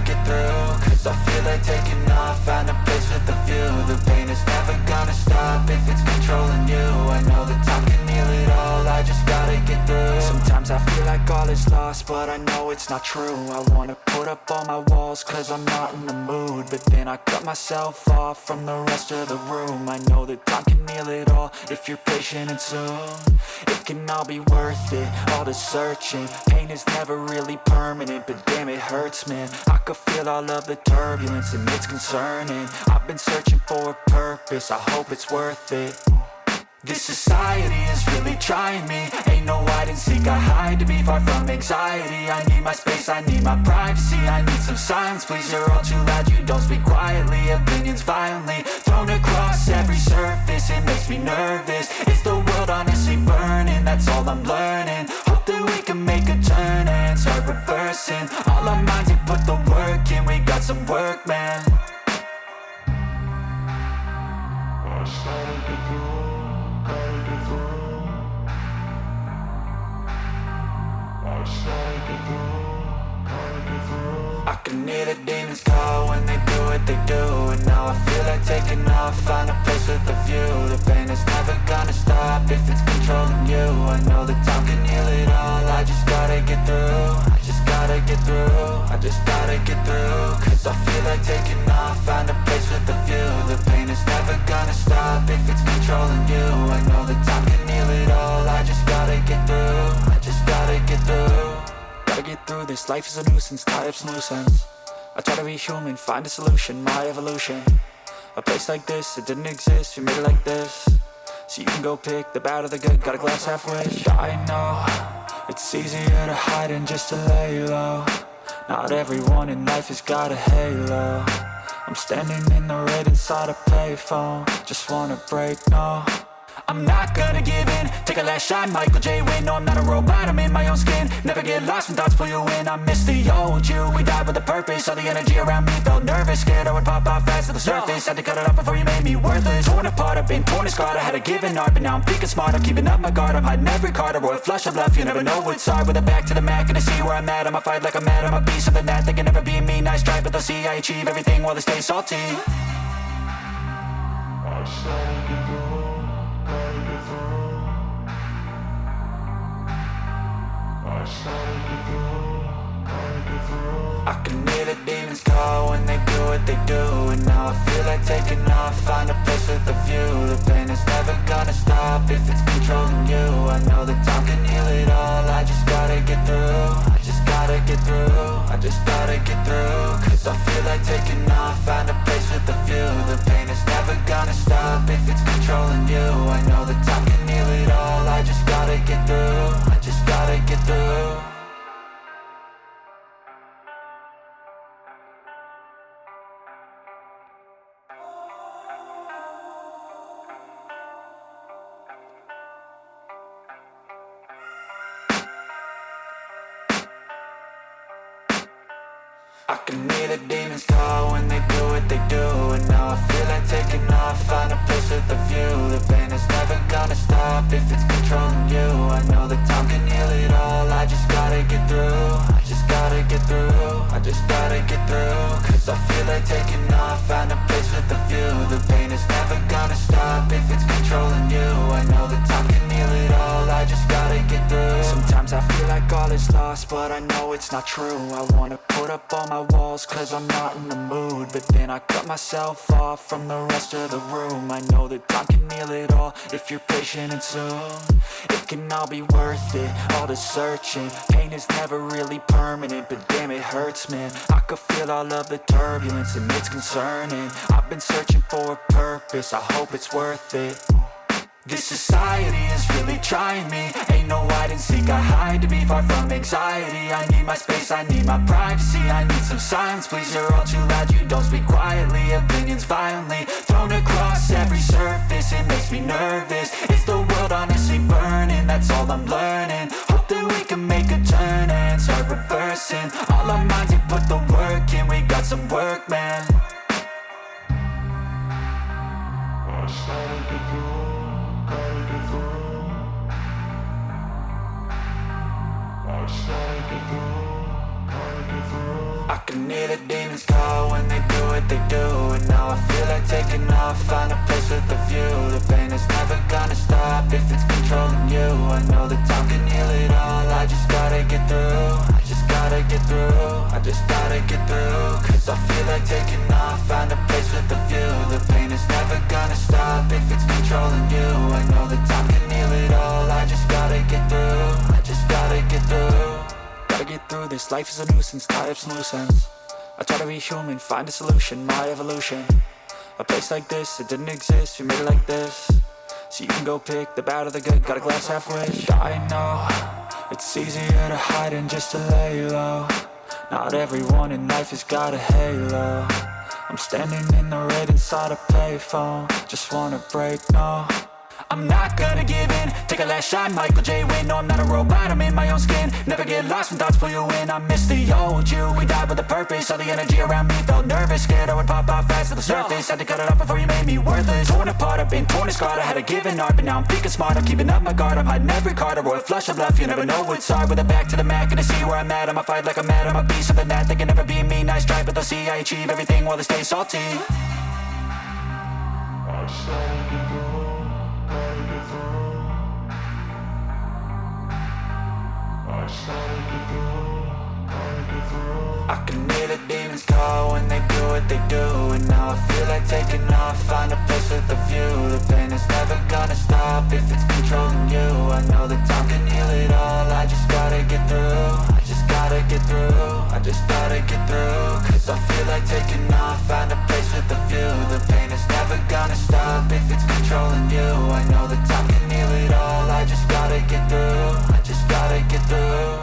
get through. Cause I feel like taking off, find a place with a view. The pain is never gonna stop if it's controlling you. I know that time can heal it all, I just gotta get through. Sometimes I feel like all is lost, but I know it's not true. I wanna put up all my walls cause I'm not in the mood, but then I cut myself off from the rest of the room. I know that time can heal it all if you're patient and soon it can all be worth it, all the searching. Pain is never really permanent, but damn it hurts, man. I could feel all of the turbulence and it's concerning. I've been searching for a purpose, I hope it's worth it. This society is really trying me. Ain't no hide and seek, I hide to be far from anxiety. I need my space, I need my privacy. I need some silence, please, you're all too loud. You don't speak quietly, opinions violently thrown across every surface. It makes me nervous, is the world honestly burning? That's all I'm learning. Hope that we can make a turn and start reversing all our minds and put the work in. We got some work, man. I can hear the demons call when they do what they do. And now I feel like taking off, find a place with a view. The pain is never gonna stop if it's controlling you. I know that time can heal it all, I just gotta get through. I just gotta get through, I just gotta get through. Cause I feel like taking off, find a place with a view. The pain is never gonna stop if it's controlling you. I know that time can heal it all, I just gotta get through. I just gotta get through. Gotta get through this, life is a nuisance, tie up some loose ends. I try to be human, find a solution, my evolution. A place like this, it didn't exist, we made it like this. So you can go pick the bad or the good, got a glass halfway. I know, it's easier to hide than just to lay low. Not everyone in life has got a halo. I'm standing in the red inside a payphone, just wanna break, no. I'm not gonna give in, take a last shot, Michael J. Win. No, I'm not a robot, I'm in my own skin. Never get lost when thoughts pull you in. I miss the old you, we died with a purpose. All the energy around me felt nervous, scared I would pop off fast to the surface. Had to cut it off before you made me worthless. Torn apart, I've been torn and scarred. I had a given art, but now I'm thinking smart. I'm keeping up my guard, I'm hiding every card. A royal flush of left, you never know what's hard. With a back to the mat, gonna see where I'm at. I'ma fight like I'm mad, I'ma be something that they can never be me. Nice try, but they'll see I achieve everything while they stay salty. I can hear the demons call when they do what they do. And now I feel like taking off, find a place with a view. The pain is never gonna stop if it's controlling you. I know that time can heal it all, I just gotta get through. I just gotta get through, I just gotta get through. Cause I feel like taking off, find a place with a view. The pain is never gonna stop if it's controlling you. I know that time can heal it all, I just gotta get through. I just gotta get through. I can hear the demons call when they do what they do. And now I feel like taking off, find a place with a view. The pain is never gonna stop if it's controlling you. I know that time can heal it all, I just gotta get through. I just gotta get through, I just gotta get through. Cause I feel like taking off, find a place with a view. The pain is never gonna stop if it's controlling you. I know that time can heal it all, I just gotta get through. Sometimes I feel like all is lost, but I know it's not true. I wanna put up all my walls cause I'm not in the mood, but then I cut myself off from the rest of the room. I know that time can heal it all if you're patient and soon it can all be worth it, all the searching. Pain is never really permanent, but damn it hurts, man. I could feel all of the turbulence and it's concerning. I've been searching for a purpose, I hope it's worth it. This society is really trying me. Ain't no hide and seek, I hide to be far from anxiety. I need my space, I need my privacy. I need some silence, please, you're all too loud. You don't speak quietly, opinions violently thrown across every surface. It makes me nervous, is the world honestly burning? That's all I'm learning. Hope that we can make a turn and start reversing all our minds and put the work in. We got some work, man. I can hear the demons call when they do what they do. And now I feel like taking off, find a place with a view. The pain is never gonna stop if it's controlling you. I know that time can heal it all, I just gotta get through. I just gotta get through, I just gotta get through. Cause I feel like taking off, find a place with a view. The pain is never gonna stop if it's controlling you. I know that time can heal it all, I just gotta get through. I just gotta get through. Gotta get through this, life is a nuisance, tie up some loose ends. I try to be human, find a solution, my evolution. A place like this, it didn't exist, we made it like this. So you can go pick the bad or the good, got a glass half wish. I know, it's easier to hide than just to lay low. Not everyone in life has got a halo. I'm standing in the red inside a payphone, just wanna break, no. I'm not gonna give in, take a last shot, Michael J. Win. No, I'm not a robot, I'm in my own skin. Never get lost when thoughts pull you in. I miss the old you, we died with a purpose. All the energy around me felt nervous, scared I would pop out fast to the surface. Had to cut it off before you made me worthless. Torn apart, I've been torn and scarred. I had a given art, but now I'm thinking smart. I'm keeping up my guard, I'm hiding every card. A royal flush of love, you never know what's hard. With a back to the mat, gonna see where I'm at. I'ma fight like I'm mad, I'ma be something that they can never be me. Nice try, but they'll see I achieve everything while they stay salty. I can hear the demons call when they do what they do. And now I feel like taking off, find a place with a view. The pain is never gonna stop if it's controlling you. I know that time can heal it all, I just gotta get through. I just gotta get through, I just gotta get through. Cause I feel like taking off, find a place with a view. The pain is never gonna stop if it's controlling you. I know that time can heal it all, I just gotta get through. I just gotta get through.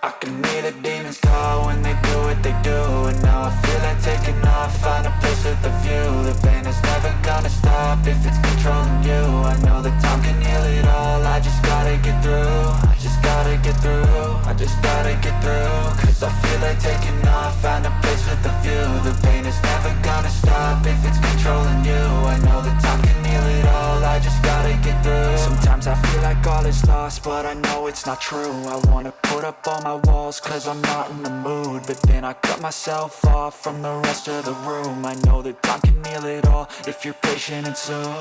I can hear the demons call when they do what they do. And now I feel like taking off, find a place with a view. The pain is never gonna stop if it's controlling you. I know that time can heal it all, I just gotta get through. I just gotta get through, I just gotta get through. Cause I feel like taking off, find a place with a view. The pain is never gonna stop if it's controlling you. I know that time can heal it all, I just gotta get through. Sometimes I feel like all is lost, but I know it's not true. I wanna put up all my walls cause I'm not in the mood. But then I cut myself off from the rest of the room. I know that time can heal it all if you're patient and soon.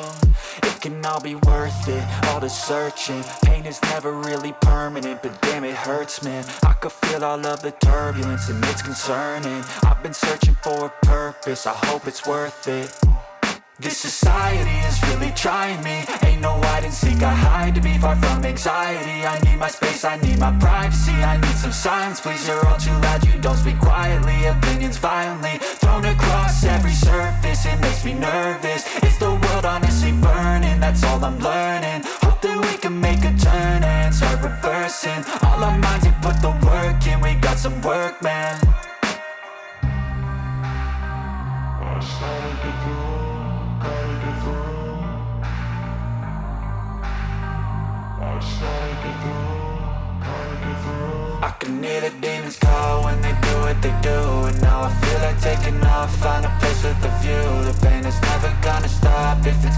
It can all be worth it, all the searching. Pain is never really permanent, but damn it hurts, man. I could feel all of the turbulence and it's concerning. I've been searching for a purpose, I hope it's worth it. This society is really trying me. Ain't no hide and seek, I hide to be far from anxiety. I need my space, I need my privacy. I need some silence, please, you're all too loud. You don't speak quietly, opinions violently thrown across every surface. It makes me nervous, is the world honestly burning? That's all I'm learning. Hope that we can make a turn and start reversing all our minds and put the work in. We got some work, man. I can hear the demons call when they do what they do. And now I feel like taking off, find a place with a view. The pain is never gonna stop if it's